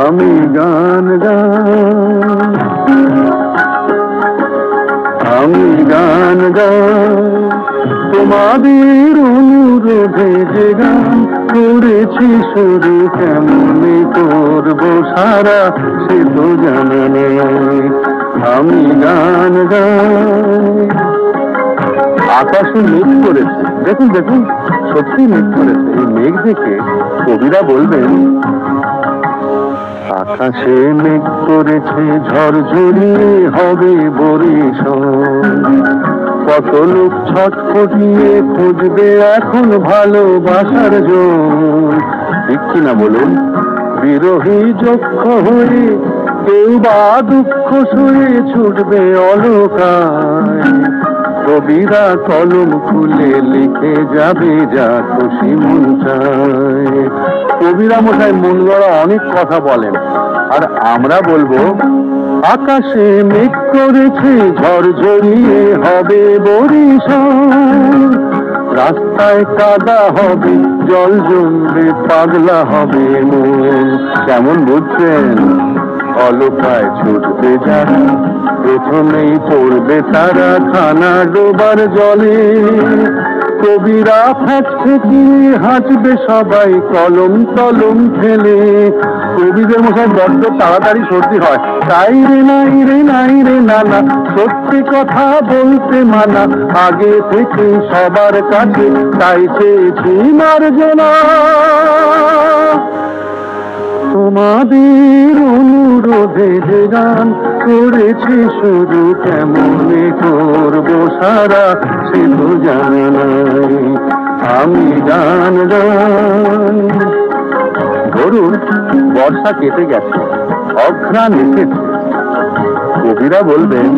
আমি গান গাই, আমি গান গাই তোমাদের অনুরোধে, যে গান করেছি শুরু কেমনে করবো সারা সে তো জানা নেই। আমি গান গাই। আকাশে মেঘ করেছে, দেখুন দেখুন সত্যি মেঘ করেছে। এই মেঘ দেখে কবিরা বলবেন, আকাশে মেঘ করেছে ঝড় ঝরিয়ে হবে বরিশাল, কত লোক ছটফটিয়ে খুঁজবে এখন ভালোবাসার জন্য। ঠিক কিনা বলুন? বিরহী যক্ষ হয়ে কেউ বা দুঃখ শুয়ে ছুটবে অলকায়, কবিরা কলম খুলে লিখে যাবে যা খুশি মন চায়। কবিরা মশাই মন গড়া অনেক কথা বলেন, আর আমরা বলবো, আকাশে মেঘ করেছে ঝড় ঝরিয়ে হবে বরিশাল, রাস্তায় কাদা হবে জল জমবে পাগলা হবে মন। কেমন বুঝছেন? অলকায় ছুটবে যারা প্রথমেই পড়বে তারা খানা ডোবার জলে, কবিরা ফ্যাচ ফেঁকিয়ে হাঁচবে সবাই কলম কলম ফেলে। কবিদের মশাই বড্ড তাড়াতাড়ি সর্দি হয়, তাই রে নাই রে নাই রে নানা, সত্যি কথা বলতে মানা, আগে থেকে সবার কাছে তাই চেয়েছি মার্জনা। তোমাদের অনুরোধে যে গান করেছি শুরু কেমনে করবো সারা সে তো জানা নাই। আমি গান গাই। ধরুন বর্ষা কেটে গেছে, অঘ্রাণ এসেছে, কবিরা বলবেন,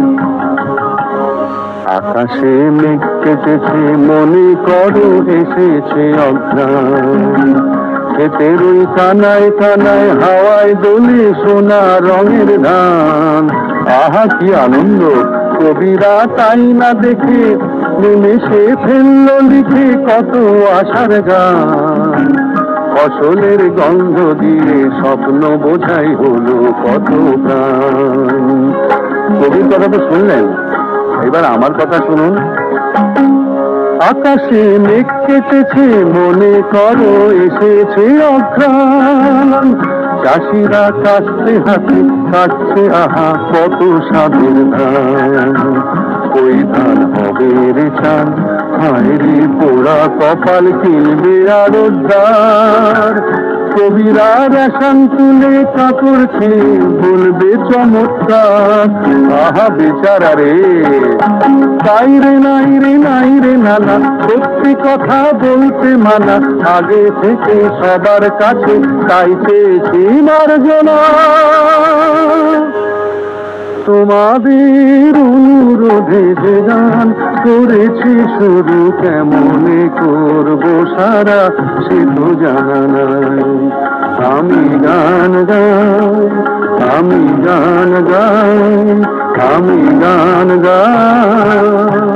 আকাশে মেঘ কেটেছে মনে করো এসেছে অঘ্রাণ, ক্ষেতের ওই কানায় কানায় হাওয়ায় দোলে সোনা রঙের ধান। আহা কি আনন্দ! কবিরা তাই না দেখে নিমেষে ফেললো লিখে কত আশার গান, ফসলের গন্ধ দিয়ে স্বপ্ন বোঝাই হলো কত প্রাণ। কবির কথা তো শুনলেন, এবার আমার কথা শুনুন। আকাশে মেঘ কেটেছে মনে করো এসেছে অঘ্রাণ, চাষিরা কাটছে হাতে কাটছে আহা কত স্বাদের ধান, ওই ধান হবে রে চান, হায় রে পোড়া কপাল কিনবে আরোদ্দার, কবিরা রেশন তুলে কাপড় খেয়ে বলবে চমৎকার। আহা বেচারা রে, তাই রে নাই রে নাই রে নানা, সত্যি কথা বলতে মানা, আগে থেকে সবার কাছে তাই চেয়েছি মার্জনা। তোমাদের অনুরোধে যে গান করেছি শুরু কেমনে করবো সারা সে তো জানা নাই। আমি গান গাই, আমি গান গাই, আমি গান গাই।